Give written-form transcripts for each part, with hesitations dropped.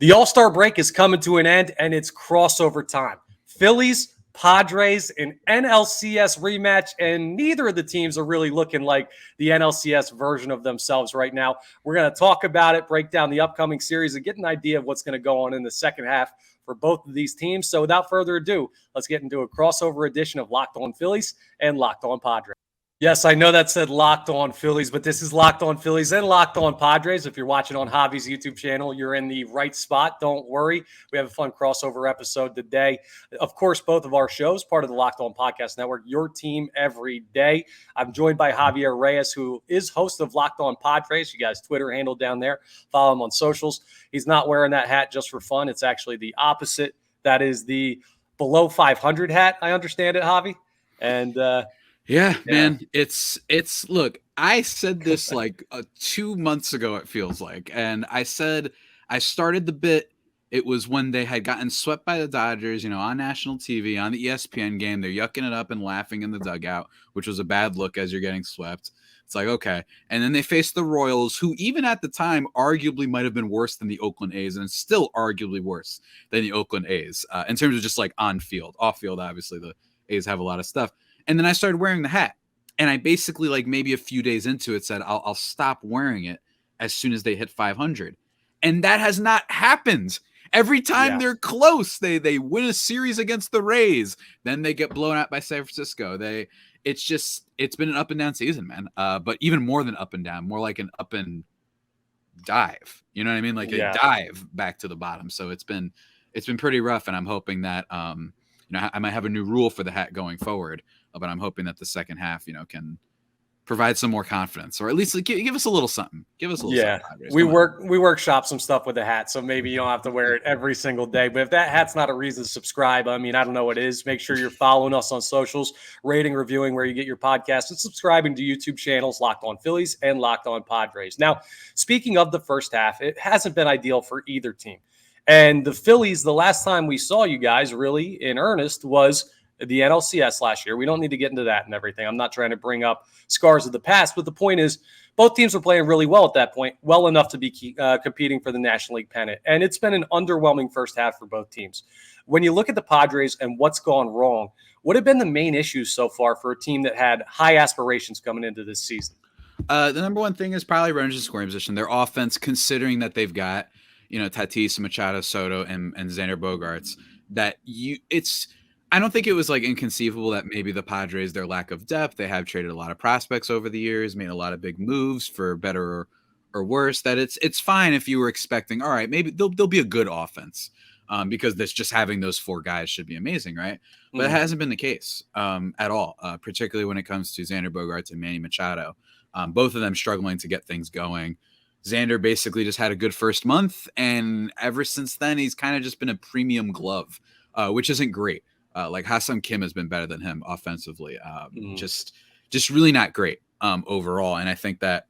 The All-Star break is coming to an end, and it's crossover time. Phillies, Padres, an NLCS rematch, and neither of the teams are really looking like the NLCS version of themselves right now. We're going to talk about it, break down the upcoming series, and get an idea of what's going to go on in the second half for both of these teams. So without further ado, let's get into a crossover edition of Locked On Phillies and Locked On Padres. Yes, I know that said Locked On Phillies, but this is Locked On Phillies and Locked On Padres. If you're watching on Javi's YouTube channel, you're in the right spot. Don't worry. We have a fun crossover episode today. Of course, both of our shows, part of the Locked On Podcast Network, your team every day. I'm joined by Javier Reyes, who is host of Locked On Padres. You guys, Twitter handle down there. Follow him on socials. He's not wearing that hat just for fun. It's actually the opposite. That is the below 500 hat. I understand it, Javi. And, Yeah, man, it's look, I said this like 2 months ago, it feels like, and I said I started the bit. It was when they had gotten swept by the Dodgers, on national TV, on the ESPN game. They're yucking it up and laughing in the dugout, which was a bad look as you're getting swept. It's like, okay. And then they faced the Royals, who even at the time arguably might have been worse than the Oakland A's and still arguably worse than the Oakland A's in terms of just like on field. Off field, obviously, the A's have a lot of stuff. And then I started wearing the hat, and I basically, like maybe a few days into it, said I'll stop wearing it as soon as they hit 500, and that has not happened. Every time they're close, they win a series against the Rays, then they get blown out by San Francisco. It's been an up and down season, man. But even more than up and down, more like an up and dive. You know what I mean? Like a dive back to the bottom. So it's been pretty rough, and I'm hoping that I might have a new rule for the hat going forward. But I'm hoping that the second half, can provide some more confidence, or at least give us a little something. Give us a little something. We workshop some stuff with the hat, so maybe you don't have to wear it every single day. But if that hat's not a reason to subscribe, I don't know what is. Make sure you're following us on socials, rating, reviewing where you get your podcast, and subscribing to YouTube channels Locked On Phillies and Locked On Padres. Now, speaking of the first half, it hasn't been ideal for either team. And the Phillies, the last time we saw you guys really in earnest was the NLCS last year. We don't need to get into that and everything. I'm not trying to bring up scars of the past, but the point is both teams were playing really well at that point, well enough to be competing for the National League pennant. And it's been an underwhelming first half for both teams. When you look at the Padres and what's gone wrong, what have been the main issues so far for a team that had high aspirations coming into this season? The number one thing is probably runners in scoring position. Their offense, considering that they've got, Tatis, Machado, Soto, and Xander Bogaerts, I don't think it was like inconceivable that maybe the Padres, their lack of depth, they have traded a lot of prospects over the years, made a lot of big moves for better or worse, that it's fine if you were expecting, all right, maybe they'll be a good offense because this just having those four guys should be amazing, right? But it hasn't been the case at all, particularly when it comes to Xander Bogaerts and Manny Machado. Both of them struggling to get things going. Xander basically just had a good first month, and ever since then, he's kind of just been a premium glove, which isn't great. Like Ha-Seong Kim has been better than him offensively. Just really not great overall. And I think that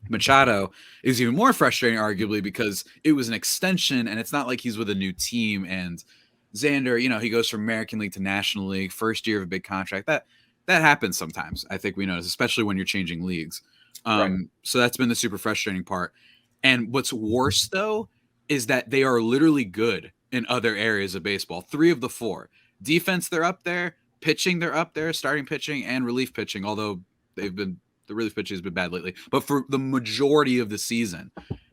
Machado is even more frustrating, arguably, because it was an extension, and it's not like he's with a new team. And Xander, he goes from American League to National League, first year of a big contract. That happens sometimes. I think we notice, especially when you're changing leagues. Right. So that's been the super frustrating part. And what's worse, though, is that they are literally good in other areas of baseball. 3 of the 4. Defense, they're up there. Pitching, they're up there. Starting pitching and relief pitching, although the relief pitching has been bad lately. But for the majority of the season,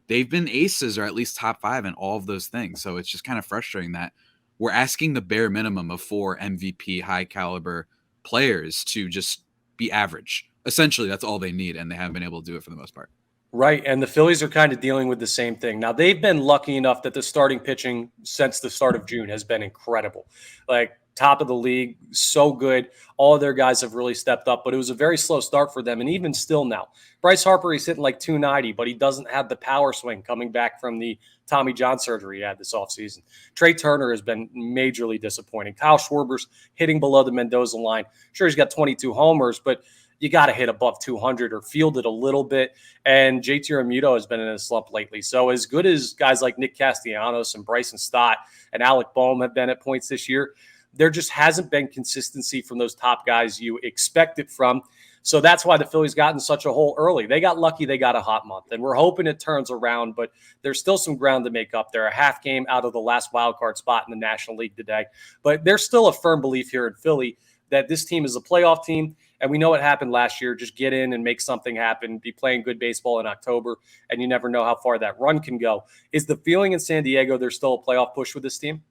they've been aces, or at least top 5 in all of those things. So it's just kind of frustrating that we're asking the bare minimum of 4 MVP high caliber players to just be average. Essentially, that's all they need, and they haven't been able to do it for the most part. Right, and the Phillies are kind of dealing with the same thing. Now, they've been lucky enough that the starting pitching since the start of June has been incredible. Like, top of the league, so good. All of their guys have really stepped up, but it was a very slow start for them, and even still now. Bryce Harper, he's hitting like 290, but he doesn't have the power swing coming back from the Tommy John surgery he had this offseason. Trey Turner has been majorly disappointing. Kyle Schwarber's hitting below the Mendoza line. Sure, he's got 22 homers, but you got to hit above 200 or field it a little bit. And JT Realmuto has been in a slump lately. So as good as guys like Nick Castellanos and Bryson Stott and Alec Boehm have been at points this year, there just hasn't been consistency from those top guys you expect it from. So that's why the Phillies got in such a hole early. They got lucky they got a hot month, and we're hoping it turns around, but there's still some ground to make up. They're a half game out of the last wild card spot in the National League today. But there's still a firm belief here in Philly that this team is a playoff team, and we know what happened last year. Just get in and make something happen, be playing good baseball in October, and you never know how far that run can go. Is the feeling in San Diego there's still a playoff push with this team?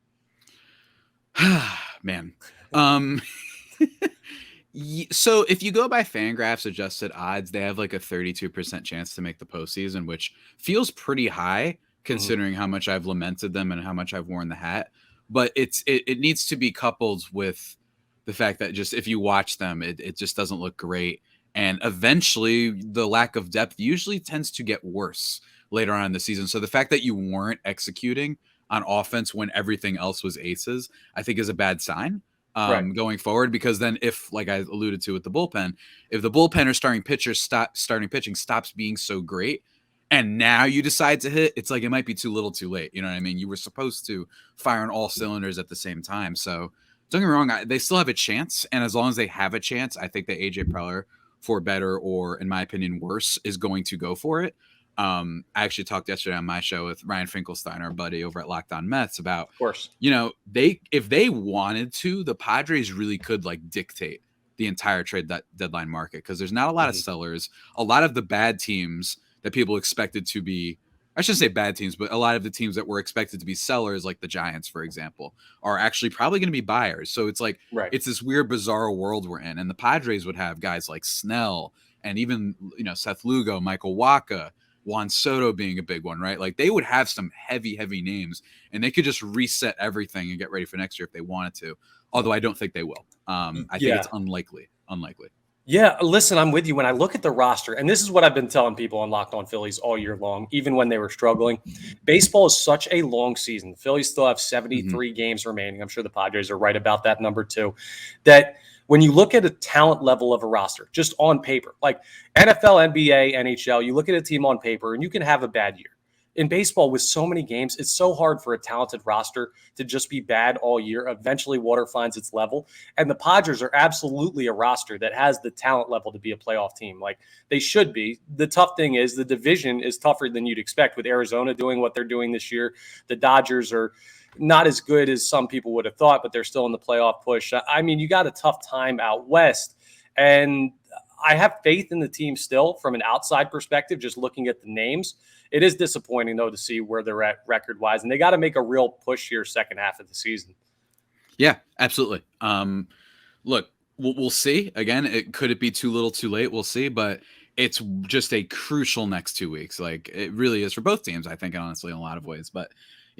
Man. So if you go by Fangraphs adjusted odds, they have like a 32% chance to make the postseason, which feels pretty high considering how much I've lamented them and how much I've worn the hat. But it needs to be coupled with the fact that just if you watch them, it just doesn't look great. And eventually the lack of depth usually tends to get worse later on in the season. So the fact that you weren't executing on offense when everything else was aces, I think is a bad sign. Going forward, because then if, like I alluded to with the bullpen, if the bullpen or starting pitching stops being so great and now you decide to hit, it's like it might be too little too late. You know what I mean? You were supposed to fire on all cylinders at the same time. So don't get me wrong, they still have a chance. And as long as they have a chance, I think that AJ Preller, for better or, in my opinion, worse, is going to go for it. I actually talked yesterday on my show with Ryan Finkelstein, our buddy over at Locked On Mets, about, of course, if they wanted to, the Padres really could like dictate the entire trade deadline market, because there's not a lot of sellers. A lot of the bad teams that people expected to be, I shouldn't say bad teams, but a lot of the teams that were expected to be sellers, like the Giants, for example, are actually probably going to be buyers. So it's like, it's this weird, bizarre world we're in. And the Padres would have guys like Snell and even, Seth Lugo, Michael Wacha, Juan Soto being a big one, right? Like they would have some heavy names, and they could just reset everything and get ready for next year if they wanted to. Although I don't think they will. I think it's unlikely. Yeah, listen, I'm with you. When I look at the roster, and this is what I've been telling people on Locked On Phillies all year long, even when they were struggling, baseball is such a long season. The Phillies still have 73 games remaining. I'm sure the Padres are right about that number too. That when you look at a talent level of a roster, just on paper, like NFL, NBA, NHL, you look at a team on paper and you can have a bad year. In baseball, with so many games, it's so hard for a talented roster to just be bad all year. Eventually, water finds its level. And the Padres are absolutely a roster that has the talent level to be a playoff team. Like they should be. The tough thing is the division is tougher than you'd expect, with Arizona doing what they're doing this year. The Dodgers are not as good as some people would have thought, but they're still in the playoff push. I mean, you got a tough time out west. And I have faith in the team still from an outside perspective, just looking at the names. It is disappointing, though, to see where they're at record-wise, and they got to make a real push here second half of the season. Yeah, absolutely. Look, we'll see. Again, could it be too little too late? We'll see, but it's just a crucial next 2 weeks. Like it really is for both teams, I think, honestly, in a lot of ways. But,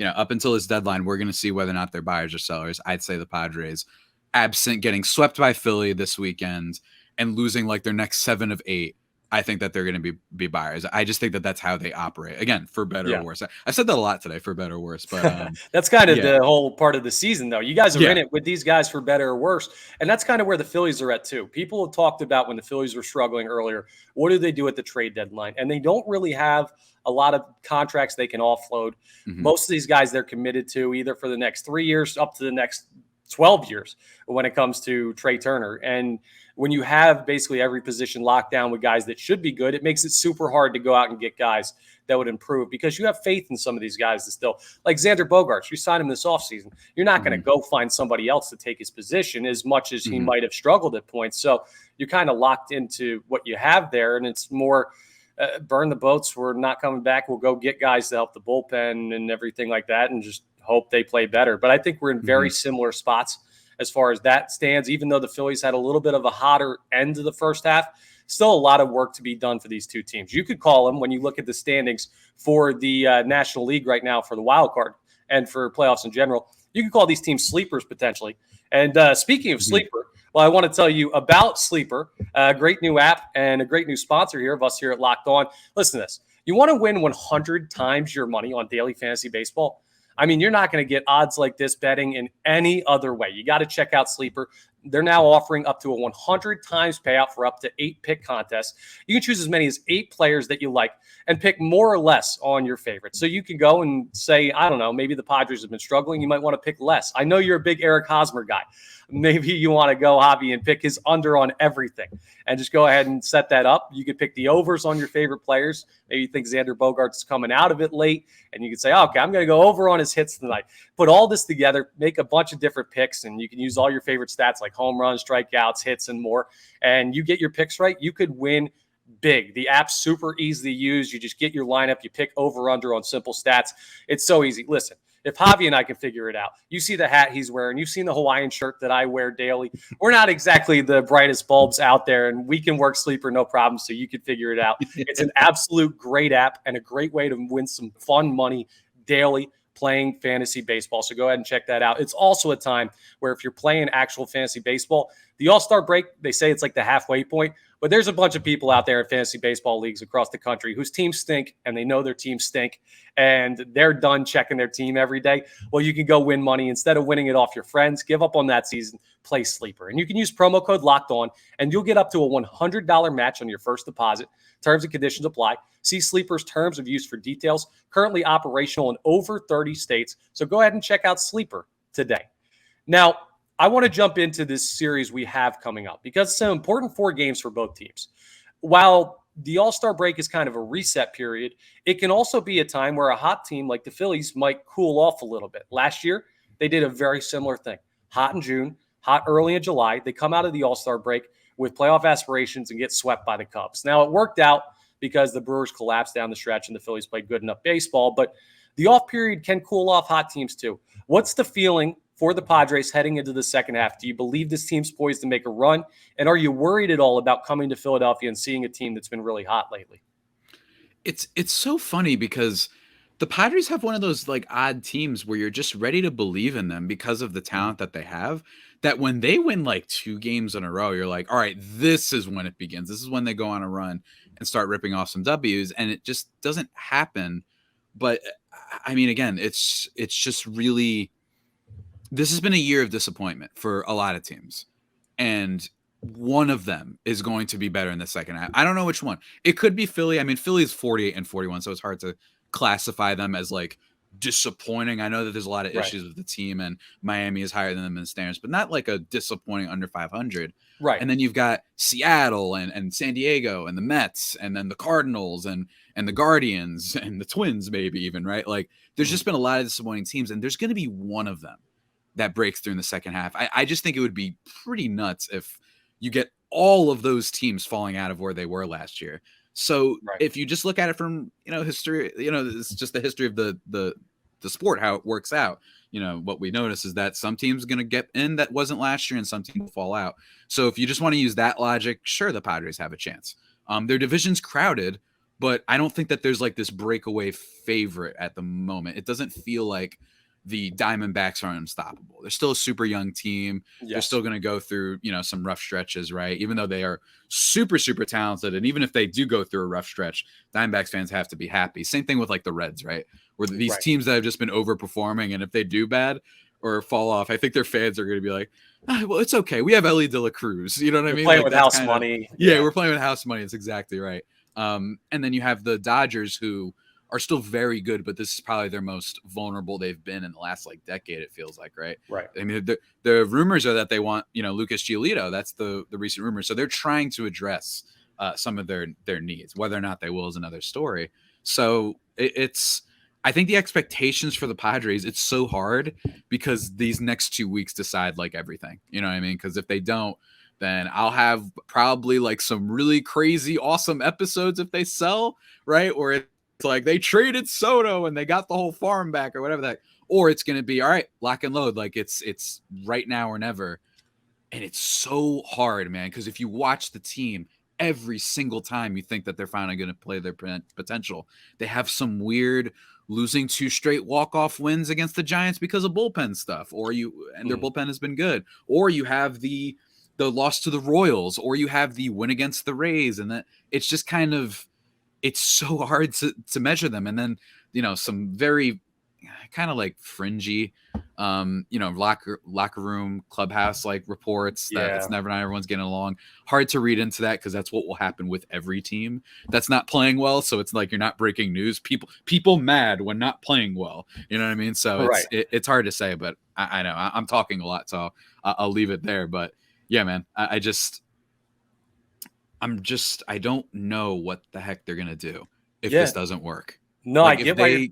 up until this deadline, we're going to see whether or not they're buyers or sellers. I'd say the Padres, absent getting swept by Philly this weekend and losing like their next 7 of 8, I think that they're going to be buyers. I just think that that's how they operate. Again, for better or worse. I said that a lot today, for better or worse. But that's kind of the whole part of the season, though. You guys are in it with these guys for better or worse. And that's kind of where the Phillies are at, too. People have talked about when the Phillies were struggling earlier, what do they do at the trade deadline? And they don't really have a lot of contracts they can offload. Most of these guys they're committed to either for the next 3 years up to the next 12 years when it comes to Trey Turner. And when you have basically every position locked down with guys that should be good, it makes it super hard to go out and get guys that would improve, because you have faith in some of these guys that still, like Xander Bogaerts, you signed him this offseason. You're not going to go find somebody else to take his position as much as he might have struggled at points. So you're kind of locked into what you have there, and it's more burn the boats. We're not coming back. We'll go get guys to help the bullpen and everything like that and just hope they play better. But I think we're in very similar spots as far as that stands. Even though the Phillies had a little bit of a hotter end of the first half, still a lot of work to be done for these two teams. You could call them, when you look at the standings for the National League right now for the wild card and for playoffs in general, you could call these teams sleepers potentially. And speaking of sleeper, well, I want to tell you about Sleeper, a great new app and a great new sponsor here of us here at Locked On. Listen to this. You want to win 100 times your money on daily fantasy baseball? I mean, you're not going to get odds like this betting in any other way. You got to check out Sleeper. they're now offering up to a 100 times payout for up to 8 pick contests. You can choose as many as 8 players that you like and pick more or less on your favorites. So you can go and say, I don't know, maybe the Padres have been struggling. You might want to pick less. I know you're a big Eric Hosmer guy. Maybe you want to go Javi and pick his under on everything and just go ahead and set that up. You could pick the overs on your favorite players. Maybe you think Xander Bogaerts coming out of it late, and you can say, oh, okay, I'm going to go over on his hits tonight. Put all this together, make a bunch of different picks, and you can use all your favorite stats like home runs, strikeouts, hits, and more. And you get your picks right, you could win big. The app's super easy to use. You just get your lineup, you pick over under on simple stats. It's so easy. Listen, if Javi and I can figure it out, you see the hat he's wearing, you've seen the Hawaiian shirt that I wear daily. We're not exactly the brightest bulbs out there, and we can work Sleeper no problem, so you can figure it out. It's an absolute great app and a great way to win some fun money daily playing fantasy baseball. So go ahead and check that out. It's also a time where if you're playing actual fantasy baseball, the All-Star break, they say it's like the halfway point, but there's a bunch of people out there in fantasy baseball leagues across the country whose teams stink, and they know their teams stink, and they're done checking their team every day. Well, you can go win money. Instead of winning it off your friends, give up on that season, play Sleeper. And you can use promo code Locked On, and you'll get up to a $100 match on your first deposit. Terms and conditions apply. See Sleeper's terms of use for details. Currently operational in over 30 states. So go ahead and check out Sleeper today. Now, I want to jump into this series we have coming up because it's an important 4 games for both teams. While the All-Star break is kind of a reset period, it can also be a time where a hot team like the Phillies might cool off a little bit. Last year, they did a very similar thing. Hot in June, hot early in July. They come out of the All-Star break with playoff aspirations and get swept by the Cubs. Now, it worked out because the Brewers collapsed down the stretch and the Phillies played good enough baseball, but the off period can cool off hot teams too. What's the feeling for the Padres heading into the second half? Do you believe this team's poised to make a run? And are you worried at all about coming to Philadelphia and seeing a team that's been really hot lately? It's so funny because the Padres have one of those like odd teams where you're just ready to believe in them because of the talent that they have, that when they win like 2 games in a row, you're like, all right, this is when it begins. This is when they go on a run and start ripping off some W's, and it just doesn't happen. But I mean, again, it's just really, this has been a year of disappointment for a lot of teams, and one of them is going to be better in the second half. I don't know which one. It could be Philly. I mean, Philly's 48 and 41, so it's hard to classify them as like disappointing. I know that there's a lot of issues with the team, and Miami is higher than them in standards, but not like a disappointing under 500. Right. And then you've got Seattle and San Diego and the Mets, and then the Cardinals and the Guardians and the Twins, maybe even, right? Like there's just been a lot of disappointing teams, and there's going to be one of them that breaks through in the second half. I just think it would be pretty nuts if you get all of those teams falling out of where they were last year. So if you just look at it from, history, it's just the history of the sport, how it works out. What we notice is that some teams are going to get in that wasn't last year and some teams will fall out. So if you just want to use that logic, sure, the Padres have a chance. Their division's crowded, but I don't think that there's like this breakaway favorite at the moment. It doesn't feel like the Diamondbacks are unstoppable. They're still a super young team. Yes. They're still going to go through, some rough stretches, right? Even though they are super, super talented. And even if they do go through a rough stretch, Diamondbacks fans have to be happy. Same thing with like the Reds, right? Where these teams that have just been overperforming, and if they do bad or fall off, I think their fans are going to be like, well, it's okay. We have Ellie De La Cruz. You know what I mean? Playing with house money. Yeah, we're playing with house money. It's exactly right. And then you have the Dodgers, who are still very good, but this is probably their most vulnerable they've been in the last like decade, it feels like, right? Right. I mean, the rumors are that they want, Lucas Giolito. That's the recent rumor. So they're trying to address some of their needs. Whether or not they will is another story. So I think the expectations for the Padres, it's so hard because these next 2 weeks decide like everything. You know what I mean? Because if they don't, then I'll have probably like some really crazy, awesome episodes if they sell, right? Or it's like they traded Soto and they got the whole farm back or whatever that, or it's going to be, all right, lock and load. Like it's right now or never. And it's so hard, man. Because if you watch the team, every single time you think that they're finally going to play their potential, they have some weird losing 2 straight walk-off wins against the Giants because of bullpen stuff, and their bullpen has been good, or you have the loss to the Royals, or you have the win against the Rays, and that it's just kind of, it's so hard to measure them. And then, some very kind of like fringy, locker room, clubhouse like reports that it's never not everyone's getting along. Hard to read into that because that's what will happen with every team that's not playing well. So it's like you're not breaking news. People mad when not playing well. You know what I mean? So it's hard to say, but I know I'm talking a lot, so I'll leave it there. But yeah, man, I don't know what the heck they're gonna do if this doesn't work. No, like I get why.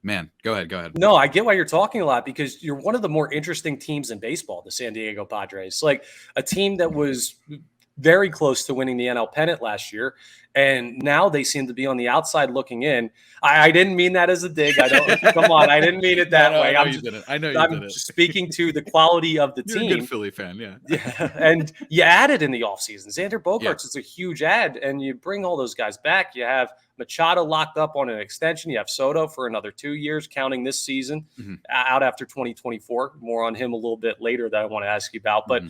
Man, go ahead. No, I get why you're talking a lot because you're one of the more interesting teams in baseball, the San Diego Padres. Like a team that was very close to winning the NL pennant last year, and now they seem to be on the outside looking in. I didn't mean that as a dig. I don't. Come on, I didn't mean it that way. I know you didn't. I'm speaking to the quality of the team. You're a good Philly fan, yeah. And you added in the offseason. Xander Bogaerts is a huge add, and you bring all those guys back. You have Machado locked up on an extension. You have Soto for another 2 years, counting this season, out after 2024. More on him a little bit later that I want to ask you about. But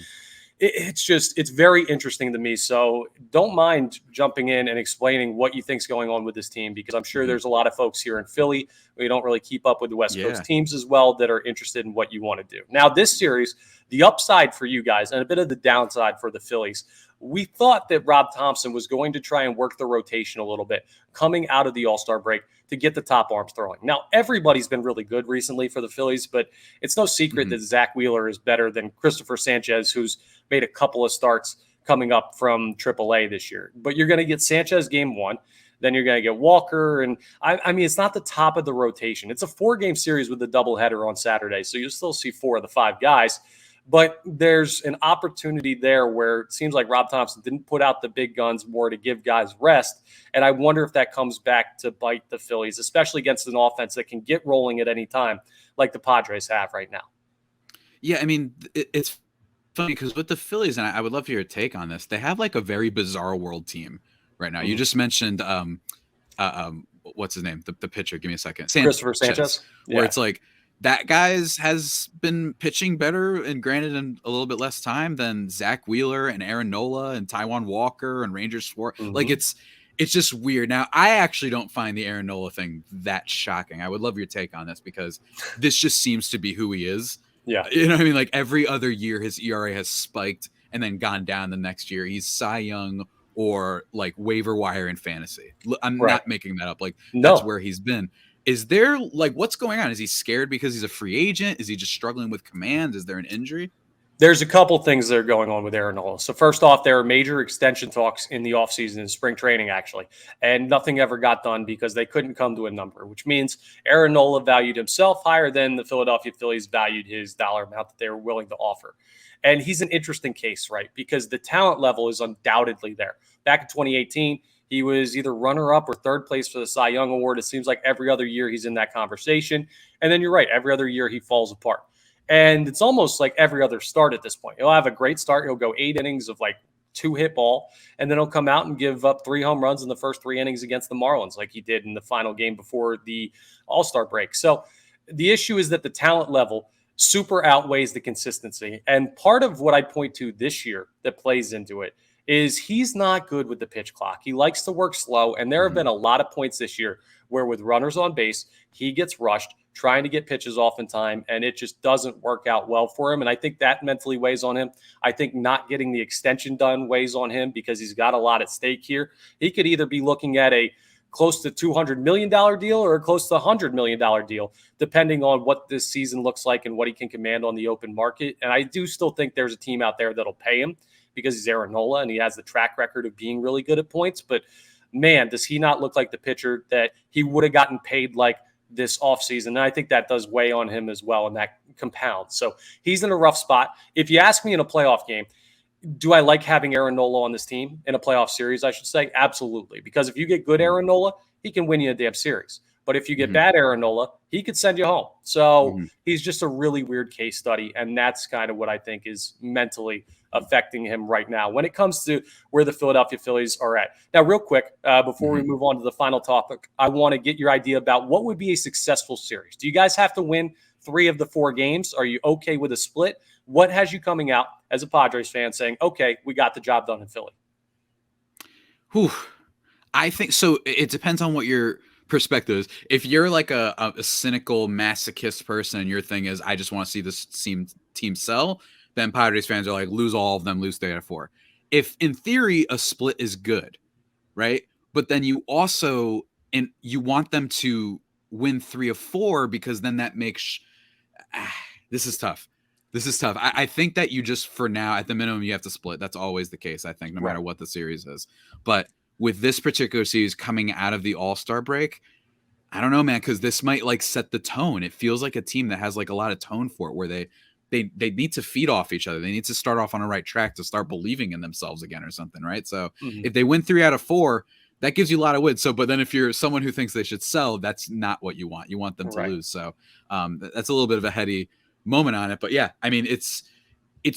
it's very interesting to me. So don't mind jumping in and explaining what you think's going on with this team, because I'm sure there's a lot of folks here in Philly who don't really keep up with the West Coast teams as well that are interested in what you want to do. Now, this series, the upside for you guys and a bit of the downside for the Phillies, we thought that Rob Thompson was going to try and work the rotation a little bit coming out of the All-Star break to get the top arms throwing. Now, everybody's been really good recently for the Phillies, but it's no secret that Zach Wheeler is better than Christopher Sanchez, who's made a couple of starts coming up from AAA this year. But you're going to get Sanchez game one. Then you're going to get Walker. And I mean, it's not the top of the rotation. It's a 4-game series with a doubleheader on Saturday. So you'll still see 4 of the 5 guys. But there's an opportunity there where it seems like Rob Thompson didn't put out the big guns more to give guys rest. And I wonder if that comes back to bite the Phillies, especially against an offense that can get rolling at any time like the Padres have right now. Yeah, I mean, it's funny because with the Phillies, and I would love to hear your take on this, they have like a very bizarre world team right now. You just mentioned, what's his name? The pitcher. Give me a second. Christopher Sanchez. Where it's like, that guy's has been pitching better and granted in a little bit less time than Zach Wheeler and Aaron Nola and Taijuan Walker and Ranger Suarez. Like it's just weird. Now, I actually don't find the Aaron Nola thing that shocking. I would love your take on this because this just seems to be who he is. Yeah. You know what I mean? Like every other year, his ERA has spiked and then gone down the next year. He's Cy Young or like waiver wire in fantasy. I'm not making that up. Like that's where he's been. Is there like what's going on? Is he scared because he's a free agent? Is he just struggling with command? Is there an injury? There's a couple things that are going on with Aaron Nola. So first off, there are major extension talks in the offseason and spring training, actually, and nothing ever got done because they couldn't come to a number, which means Aaron Nola valued himself higher than the Philadelphia Phillies valued his dollar amount that they were willing to offer. And he's an interesting case, right? Because the talent level is undoubtedly there. Back in 2018, he was either runner-up or third place for the Cy Young Award. It seems like every other year he's in that conversation. And then you're right, every other year he falls apart. And it's almost like every other start at this point. He'll have a great start. He'll go 8 innings of like 2-hit ball, and then he'll come out and give up 3 home runs in the first 3 innings against the Marlins like he did in the final game before the All-Star break. So the issue is that the talent level super outweighs the consistency. And part of what I point to this year that plays into it is he's not good with the pitch clock. He likes to work slow, and there have been a lot of points this year where with runners on base, he gets rushed trying to get pitches off in time, and it just doesn't work out well for him. And I think that mentally weighs on him. I think not getting the extension done weighs on him because he's got a lot at stake here. He could either be looking at a close to $200 million deal or a close to $100 million deal, depending on what this season looks like and what he can command on the open market. And I do still think there's a team out there that'll pay him because he's Aaron Nola and he has the track record of being really good at points. But man, does he not look like the pitcher that he would have gotten paid like this offseason. And I think that does weigh on him as well, and that compounds. So he's in a rough spot. If you ask me in a playoff game, do I like having Aaron Nola on this team in a playoff series? I should say absolutely. Because if you get good Aaron Nola, he can win you a damn series. But if you get bad Aaron Nola, he could send you home. So he's just a really weird case study. And that's kind of what I think is mentally affecting him right now when it comes to where the Philadelphia Phillies are at. Now, real quick, before we move on to the final topic, I want to get your idea about what would be a successful series. Do you guys have to win 3 of the 4 games? Are you okay with a split? What has you coming out as a Padres fan saying, okay, we got the job done in Philly? I think so. It depends on what you're perspective is, if you're like a cynical masochist person and your thing is, I just want to see this team sell, then Padres fans are like, lose all of them, lose 3 out of 4. If in theory a split is good, right? But then you also, and you want them to win 3 of 4, because then that makes this is tough. I think that you just, for now, at the minimum, you have to split. That's always the case, I think, no matter what the series is. But with this particular series coming out of the All-Star break, I don't know, man, because this might like set the tone. It feels like a team that has like a lot of tone for it, where they need to feed off each other. They need to start off on a right track to start believing in themselves again or something, right? So if they win 3 out of 4, that gives you a lot of wins. So, but then if you're someone who thinks they should sell, that's not what you want. You want them to lose. So that's a little bit of a heady moment on it. But yeah, I mean, it's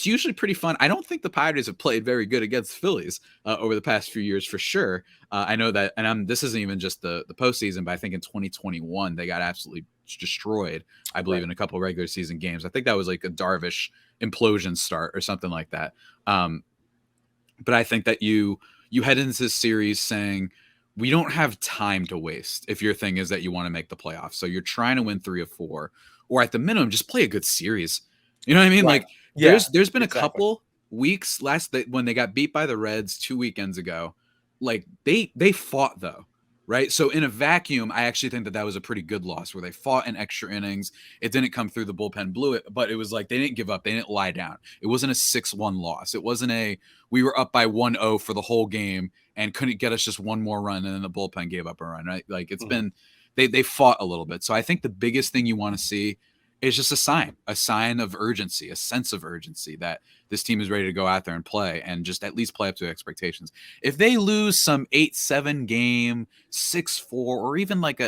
usually pretty fun. I don't think the Padres have played very good against Phillies over the past few years, for sure. I know that, and this isn't even just the postseason, but I think in 2021 they got absolutely destroyed, I believe, in a couple of regular season games. I think that was like a Darvish implosion start or something like that. But I think that you head into this series saying, we don't have time to waste if your thing is that you want to make the playoffs. So you're trying to win 3 of 4, or at the minimum, just play a good series. You know what I mean? Like, there's been a couple weeks when they got beat by the Reds 2 weekends ago. Like, they fought, though, right? So in a vacuum, I actually think that was a pretty good loss, where they fought in extra innings. It didn't come through, the bullpen blew it, but it was like they didn't give up. They didn't lie down. It wasn't a 6-1 loss. It wasn't we were up by 1-0 for the whole game and couldn't get us just one more run, and then the bullpen gave up a run, right? Like, it's been they fought a little bit. So I think the biggest thing you want to see is just a sign of urgency, a sense of urgency that this team is ready to go out there and play, and just at least play up to expectations. If they lose some 8-7 game, 6-4, or even like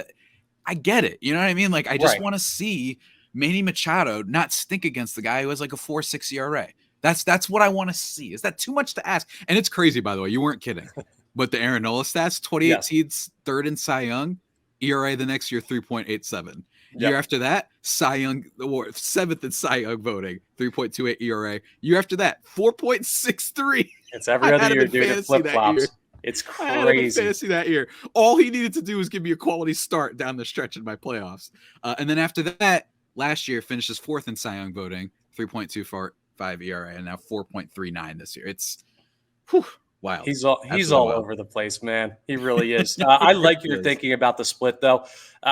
I get it. You know what I mean? Like, I just want to see Manny Machado not stink against the guy who has like a 4.6 ERA. That's what I want to see. Is that too much to ask? And it's crazy, by the way. You weren't kidding. But the Aaron Nola stats, 2018's third in Cy Young, ERA the next year 3.87. Year after that, Cy Young award, 7th in Cy Young voting, 3.28 ERA. Year after that, 4.63. It's every other year, dude. It flip-flops. It's crazy. I had him in fantasy that year. All he needed to do was give me a quality start down the stretch in my playoffs. And then after that, last year finishes 4th in Cy Young voting, 3.25 ERA, and now 4.39 this year. It's wild. He's all over the place, man. He really is. I like your thinking about the split, though.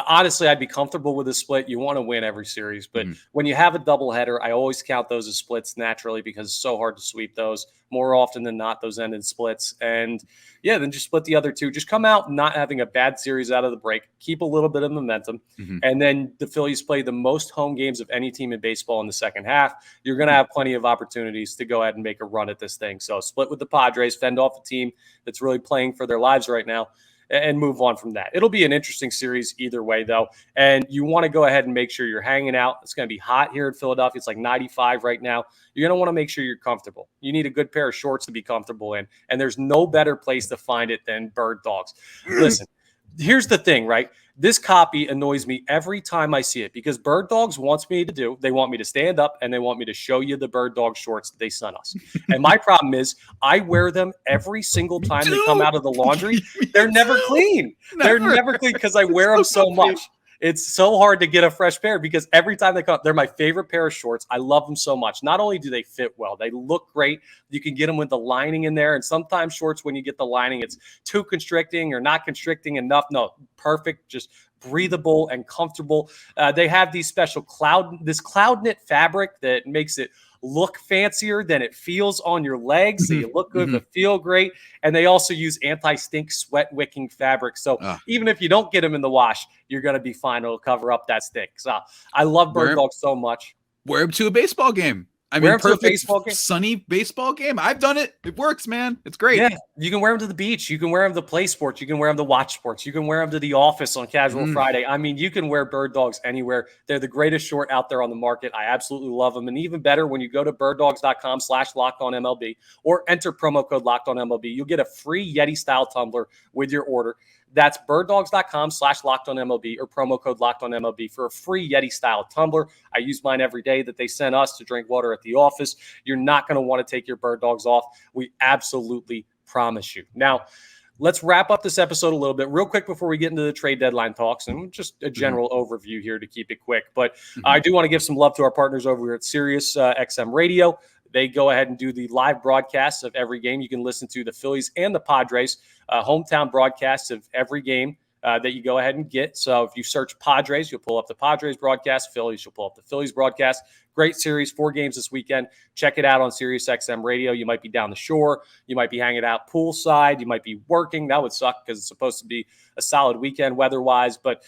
Honestly, I'd be comfortable with a split. You want to win every series, but when you have a doubleheader, I always count those as splits naturally, because it's so hard to sweep those. More often than not, those end in splits. And yeah, then just split the other two. Just come out not having a bad series out of the break. Keep a little bit of momentum. And then the Phillies play the most home games of any team in baseball in the second half. You're going to have plenty of opportunities to go ahead and make a run at this thing. So split with the Padres, fend off a team that's really playing for their lives right now, and move on from that. It'll be an interesting series either way, though. And you want to go ahead and make sure you're hanging out. It's going to be hot here in Philadelphia. It's like 95 right now. You're going to want to make sure you're comfortable. You need a good pair of shorts to be comfortable in. And there's no better place to find it than Bird Dogs. Listen, here's the thing, right? This copy annoys me every time I see it, because Bird Dogs wants me to they want me to stand up and they want me to show you the Bird Dog shorts that they sent us. And my problem is I wear them every single time they come out of the laundry. They're never clean. They're never clean because I wear them so much. It's so hard to get a fresh pair, because every time they come, they're my favorite pair of shorts. I love them so much. Not only do they fit well, they look great. You can get them with the lining in there. And sometimes shorts, when you get the lining, it's too constricting or not constricting enough. No, perfect, just breathable and comfortable. They have these special cloud knit fabric that makes it look fancier than it feels on your legs. So you look good but feel great. And they also use anti-stink sweat wicking fabric. So even if you don't get them in the wash, you're going to be fine. It'll cover up that stink. So I love Bird Dogs so much. Wear them to a baseball game. I mean, perfect sunny baseball game. I've done it. It works, man. It's great. Yeah, you can wear them to the beach. You can wear them to play sports. You can wear them to watch sports. You can wear them to the office on casual Friday. I mean, you can wear Bird Dogs anywhere. They're the greatest short out there on the market. I absolutely love them. And even better, when you go to birddogs.com/LockedOnMLB or enter promo code LockedOnMLB, you'll get a free Yeti style tumbler with your order. That's birddogs.com/LockedOnMLB or promo code LockedOnMLB for a free Yeti style tumbler. I use mine every day that they sent us to drink water at the office. You're not going to want to take your Bird Dogs off. We absolutely promise you. Now, let's wrap up this episode a little bit real quick before we get into the trade deadline talks and just a general overview here to keep it quick. But I do want to give some love to our partners over here at Sirius XM Radio. They go ahead and do the live broadcasts of every game. You can listen to the Phillies and the Padres hometown broadcasts of every game that you go ahead and get. So if you search Padres, you'll pull up the Padres broadcast. Phillies, you'll pull up the Phillies broadcast. Great series, 4 games this weekend. Check it out on Sirius XM Radio. You might be down the shore. You might be hanging out poolside. You might be working. That would suck because it's supposed to be a solid weekend weather-wise. But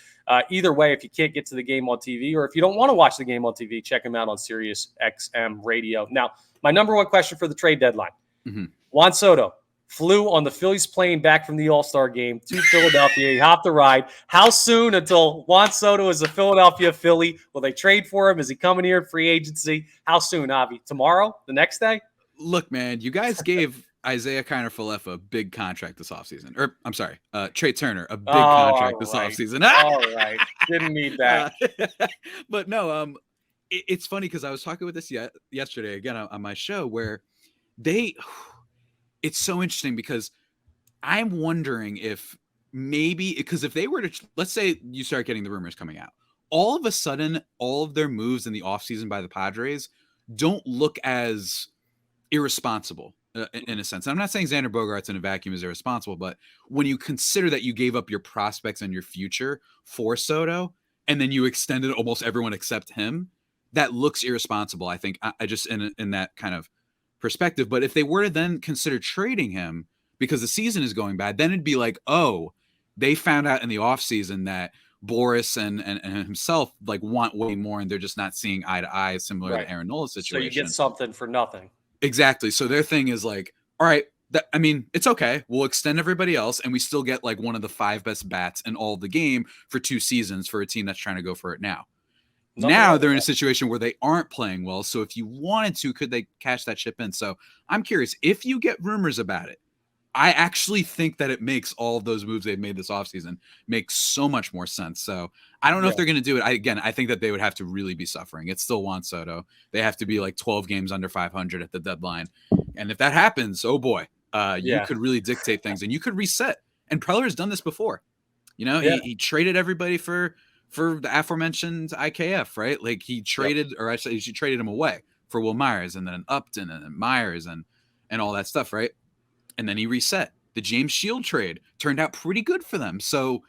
either way, if you can't get to the game on TV or if you don't want to watch the game on TV, check them out on Sirius XM Radio. Now, my number one question for the trade deadline. Juan Soto flew on the Phillies plane back from the All-Star game to Philadelphia. He hopped the ride. How soon until Juan Soto is a Philadelphia Philly? Will they trade for him? Is he coming here in free agency? How soon, Avi? Tomorrow? The next day? Look, man, you guys gave Isaiah Kiner-Falefa a big contract this offseason. Or, I'm sorry, Trey Turner a big contract this offseason. All right. Didn't need that. But no, it's funny because I was talking with this yesterday, again, on my show, where it's so interesting because I'm wondering if maybe, because if they were to, let's say you start getting the rumors coming out, all of a sudden, all of their moves in the offseason by the Padres don't look as irresponsible in a sense. I'm not saying Xander Bogaerts in a vacuum is irresponsible, but when you consider that you gave up your prospects and your future for Soto, and then you extended almost everyone except him, that looks irresponsible. I think I just in that kind of perspective. But if they were to then consider trading him because the season is going bad, then it'd be like, oh, they found out in the offseason that Boris and himself like want way more and they're just not seeing eye to eye, similar to Aaron Nola situation. So you get something for nothing. Exactly. So their thing is like, all right, it's okay. We'll extend everybody else and we still get like one of the 5 best bats in all the game for 2 seasons for a team that's trying to go for it now. Now they're in a situation where they aren't playing well. So if you wanted to, could they cash that chip in? So I'm curious, if you get rumors about it, I actually think that it makes all of those moves they've made this offseason make so much more sense. So I don't know if they're going to do it. I think that they would have to really be suffering. It's still Juan Soto. They have to be like 12 games under 500 at the deadline. And if that happens, oh boy, you could really dictate things and you could reset. And Preller's done this before. You know, he traded everybody for the aforementioned IKF, right? Like he traded, or actually she traded him away for Will Myers and then Upton and then Myers and all that stuff, right? And then he reset. The James Shield trade turned out pretty good for them. So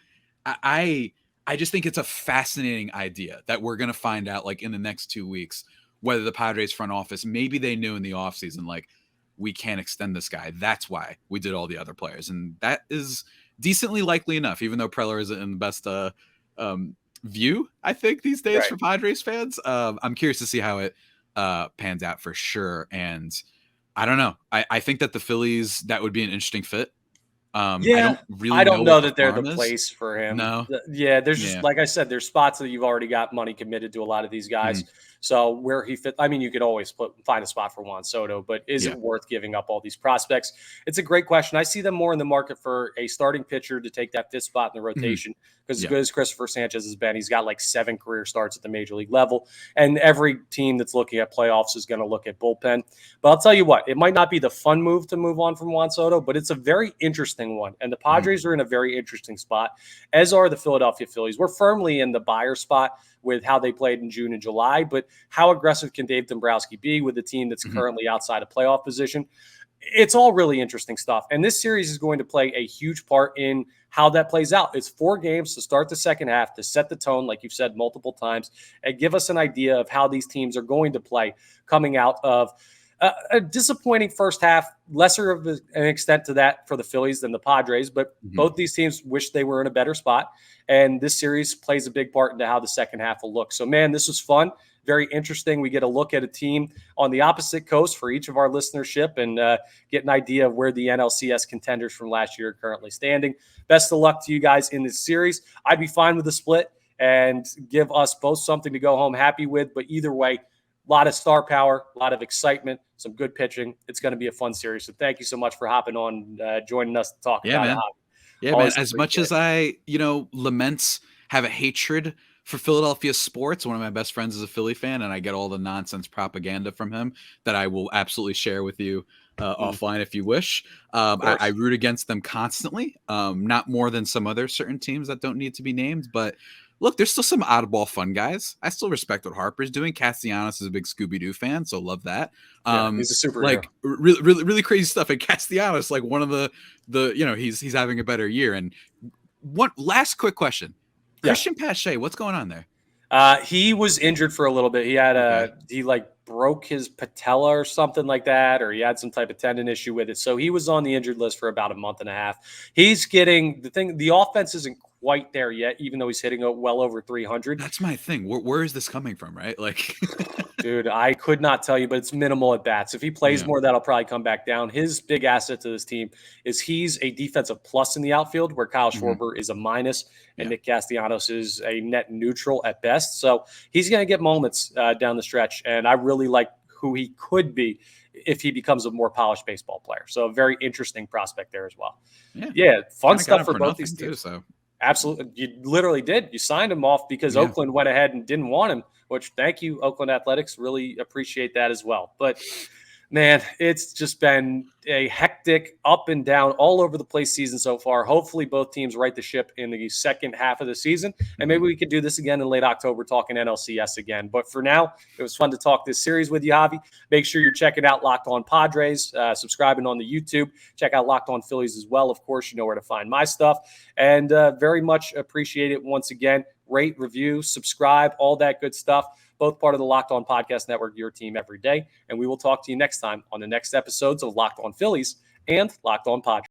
I just think it's a fascinating idea that we're going to find out like in the next 2 weeks, whether the Padres front office, maybe they knew in the offseason, like we can't extend this guy. That's why we did all the other players. And that is decently likely enough, even though Preller isn't in the best view, I think, these days for Padres fans. I'm curious to see how it pans out for sure. And I don't know. I think that the Phillies, that would be an interesting fit. I don't know that they're the place for him. No. There's just, like I said, there's spots that you've already got money committed to a lot of these guys. So where he fit, I mean, you could always find a spot for Juan Soto, but is it worth giving up all these prospects? It's a great question. I see them more in the market for a starting pitcher to take that 5th spot in the rotation because as good as Christopher Sanchez has been, he's got like 7 career starts at the major league level. And every team that's looking at playoffs is going to look at bullpen. But I'll tell you what, it might not be the fun move to move on from Juan Soto, but it's a very interesting one. And the Padres are in a very interesting spot, as are the Philadelphia Phillies. We're firmly in the buyer spot with how they played in June and July, but how aggressive can Dave Dombrowski be with a team that's currently outside of playoff position? It's all really interesting stuff. And this series is going to play a huge part in how that plays out. It's 4 games to start the second half, to set the tone, like you've said multiple times, and give us an idea of how these teams are going to play coming out of a disappointing first half, lesser of an extent to that for the Phillies than the Padres, but both these teams wish they were in a better spot. And this series plays a big part into how the second half will look. So, man, this was fun. Very interesting. We get a look at a team on the opposite coast for each of our listenership and get an idea of where the NLCS contenders from last year are currently standing. Best of luck to you guys in this series. I'd be fine with the split and give us both something to go home happy with. But either way, a lot of star power, a lot of excitement, some good pitching. It's going to be a fun series. So thank you so much for hopping on, joining us to talk about it. Yeah, man. As much as I, lament, have a hatred for Philadelphia sports. One of my best friends is a Philly fan, and I get all the nonsense propaganda from him that I will absolutely share with you offline if you wish. I root against them constantly, not more than some other certain teams that don't need to be named, but look, there's still some oddball fun guys. I still respect what Harper's doing. Castellanos is a big Scooby-Doo fan, so love that. He's a superhero. Like really crazy stuff. And Castellanos, like one of the he's having a better year. And one last quick question. Christian Pache, what's going on there? He was injured for a little bit. He had he like broke his patella or something like that, or he had some type of tendon issue with it. So he was on the injured list for about a month and a half. He's getting the offense isn't quite there yet, even though he's hitting well over 300. That's my thing. Where is this coming from, right? Like, dude, I could not tell you, but it's minimal at bats. If he plays more, that'll probably come back down. His big asset to this team is he's a defensive plus in the outfield, where Kyle Schwarber is a minus, and Nick Castellanos is a net neutral at best. So he's going to get moments down the stretch, and I really like who he could be if he becomes a more polished baseball player. So a very interesting prospect there as well. Yeah, fun stuff for both these teams. So. Absolutely. You literally did. You signed him off because Oakland went ahead and didn't want him, which thank you, Oakland Athletics. Really appreciate that as well. But, man, it's just been a hectic up and down all over the place season so far. Hopefully both teams right the ship in the second half of the season. And maybe we could do this again in late October, talking NLCS again. But for now, it was fun to talk this series with you, Javi. Make sure you're checking out Locked On Padres, subscribing on the YouTube. Check out Locked On Phillies as well. Of course, you know where to find my stuff. And very much appreciate it once again. Rate, review, subscribe, all that good stuff. Both part of the Locked On Podcast Network, your team every day. And we will talk to you next time on the next episodes of Locked On Phillies and Locked On Padres.